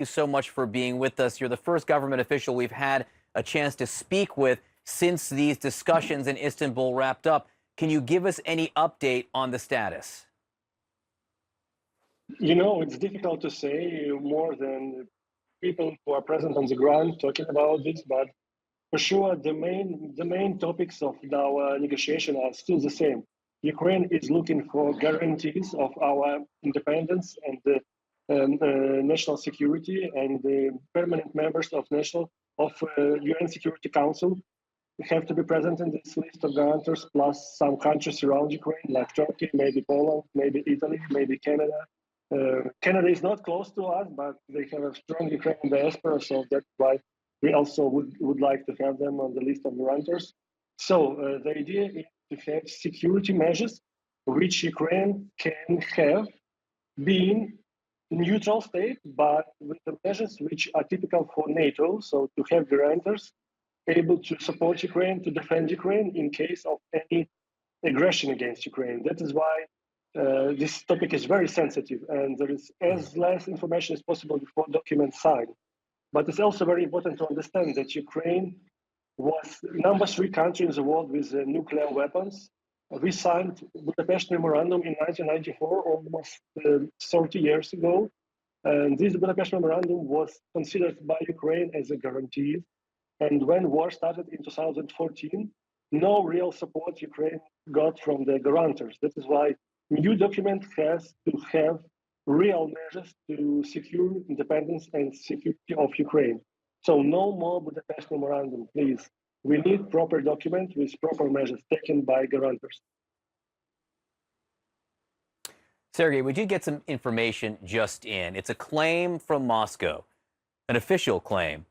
you so much for being with us. You're the first government official we've had a chance to speak with since these discussions in Istanbul wrapped up. Can you give us any update on the status? It's difficult to say more than people who are present on the ground talking about this, but for sure, the main topics of our negotiation are still the same. Ukraine is looking for guarantees of our independence and national security, and the permanent members of UN Security Council have to be present in this list of guarantors, plus some countries around Ukraine, like Turkey, maybe Poland, maybe Italy, maybe Canada. Canada is not close to us, but they have a strong Ukrainian diaspora, so that's why we also would like to have them on the list of guarantors. So the idea is to have security measures which Ukraine can have being neutral state, but with the measures which are typical for NATO. So to have guarantors able to support Ukraine, to defend Ukraine in case of any aggression against Ukraine. That is why this topic is very sensitive, and there is as less information as possible before documents signed. But it's also very important to understand that Ukraine was number 3 country in the world with nuclear weapons. We signed Budapest Memorandum in 1994, almost 30 years ago. And this Budapest Memorandum was considered by Ukraine as a guarantee. And when war started in 2014, no real support Ukraine got from the guarantors. That is why new document has to have real measures to secure independence and security of Ukraine. So no more Budapest Memorandum, please. We need proper document with proper measures taken by guarantors. Sergei, we did get some information just in. It's a claim from Moscow, an official claim.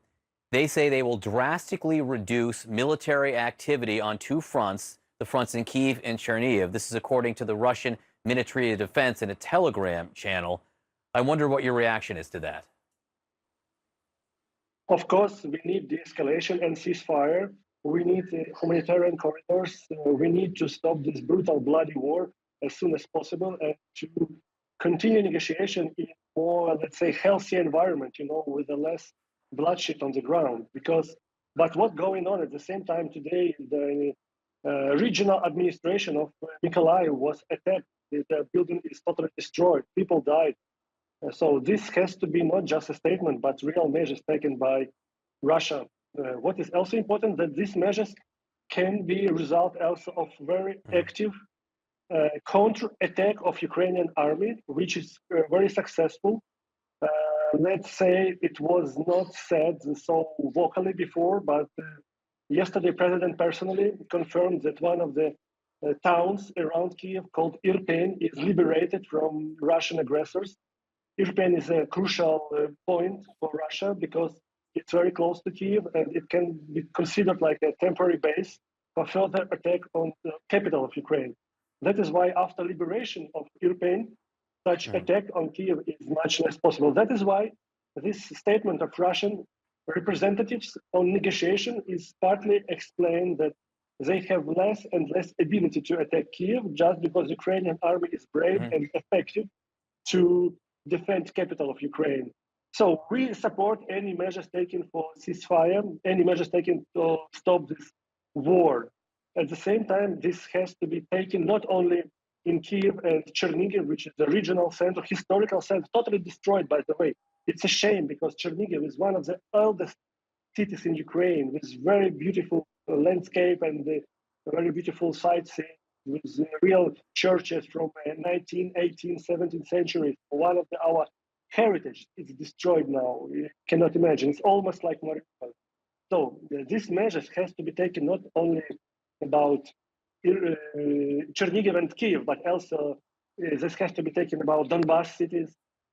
They say they will drastically reduce military activity on 2 fronts, the fronts in Kyiv and Chernihiv. This is according to the Russian Ministry of Defense in a Telegram channel. I wonder what your reaction is to that. Of course, we need de-escalation and ceasefire. We need humanitarian corridors. We need to stop this brutal, bloody war as soon as possible and to continue negotiation in more, let's say, healthy environment, with a less bloodshed on the ground. But what's going on at the same time today, the regional administration of Mykolaiv was attacked. The building is totally destroyed. People died. So this has to be not just a statement, but real measures taken by Russia. What is also important that these measures can be a result also of very active counter-attack of Ukrainian army, which is very successful. Let's say it was not said so vocally before, but yesterday President personally confirmed that one of the towns around Kiev called Irpin is liberated from Russian aggressors. Irpin is a crucial point for Russia because it's very close to Kiev and it can be considered like a temporary base for further attack on the capital of Ukraine. That is why after liberation of Irpin, such attack on Kiev is much less possible. That is why this statement of Russian representatives on negotiation is partly explained that they have less and less ability to attack Kiev just because the Ukrainian army is brave and effective to defend capital of Ukraine. So we support any measures taken for ceasefire, any measures taken to stop this war. At the same time, this has to be taken not only in Kiev and Chernihiv, which is the regional center, historical center, totally destroyed, by the way. It's a shame because Chernihiv is one of the oldest cities in Ukraine with very beautiful landscape and very beautiful sightseeing with real churches from 19th, 18th, 17th century. One of our heritage is destroyed now. You cannot imagine. It's almost like Mariupol. So these measures has to be taken not only about Chernihiv and Kiev, but also this has to be taken about Donbas cities,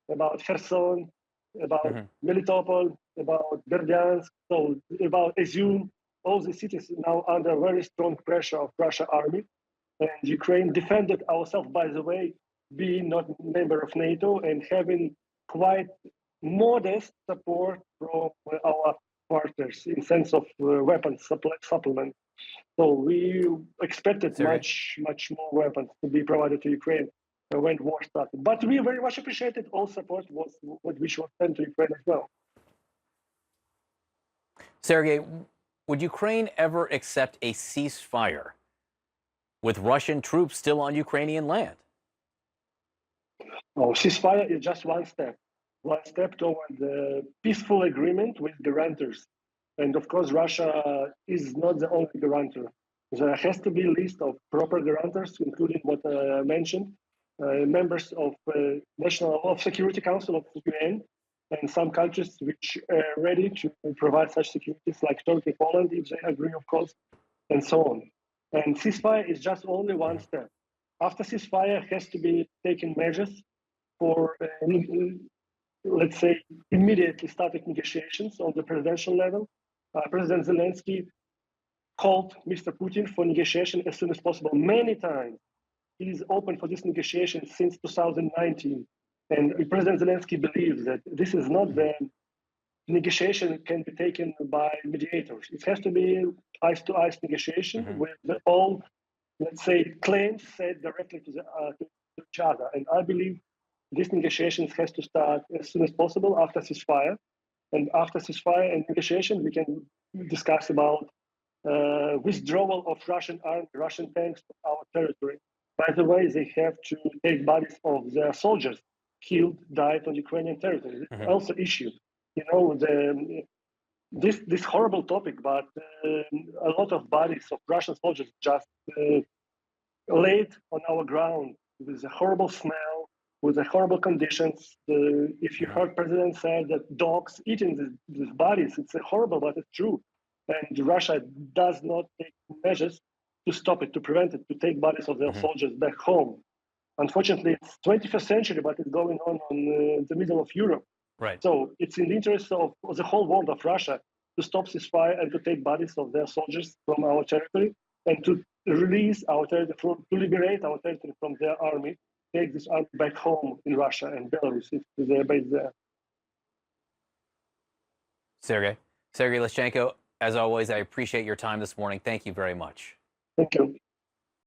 about Kherson, about Melitopol, about Berdyansk, so about Izium. All the cities now under very strong pressure of Russian army. And Ukraine defended ourselves, by the way, being not member of NATO and having quite modest support from our partners in sense of weapons supplement. So we expected much more weapons to be provided to Ukraine. when war started. But we very much appreciated all support which was sent to Ukraine as well. Sergey, would Ukraine ever accept a ceasefire with Russian troops still on Ukrainian land? Oh, ceasefire is just one step toward the peaceful agreement with guarantors. And of course, Russia is not the only guarantor. There has to be a list of proper guarantors, including what I mentioned, members of National Security Council of UN, and some countries which are ready to provide such securities, like Turkey, Poland, if they agree, of course, and so on. And ceasefire is just only one step. After ceasefire, has to be taken measures for, let's say, immediately starting negotiations on the presidential level. President Zelensky called Mr. Putin for negotiation as soon as possible. Many times he is open for this negotiation since 2019. And President Zelensky believes that this is not the negotiation can be taken by mediators. It has to be eyes-to-eyes negotiation with all, let's say, claims said directly to each other. And I believe these negotiations has to start as soon as possible after ceasefire. And after ceasefire and negotiation, we can discuss about withdrawal of Russian army, Russian tanks from our territory. By the way, they have to take bodies of their soldiers killed, died on Ukrainian territory. It's also issue. You know, this horrible topic, but a lot of bodies of Russian soldiers just laid on our ground with a horrible smell, with the horrible conditions. If you heard President say that dogs eating these bodies, it's horrible, but it's true. And Russia does not take measures to stop it, to prevent it, to take bodies of their soldiers back home. Unfortunately, it's 21st century, but it's going on the middle of Europe. Right. So it's in the interest of the whole world of Russia to stop this fire and to take bodies of their soldiers from our territory and to release our territory, to liberate our territory from their army, take this army back home in Russia and Belarus if they're based there. Sergey ЛЕЩЕНКО, as always, I appreciate your time this morning. Thank you very much. Thank you.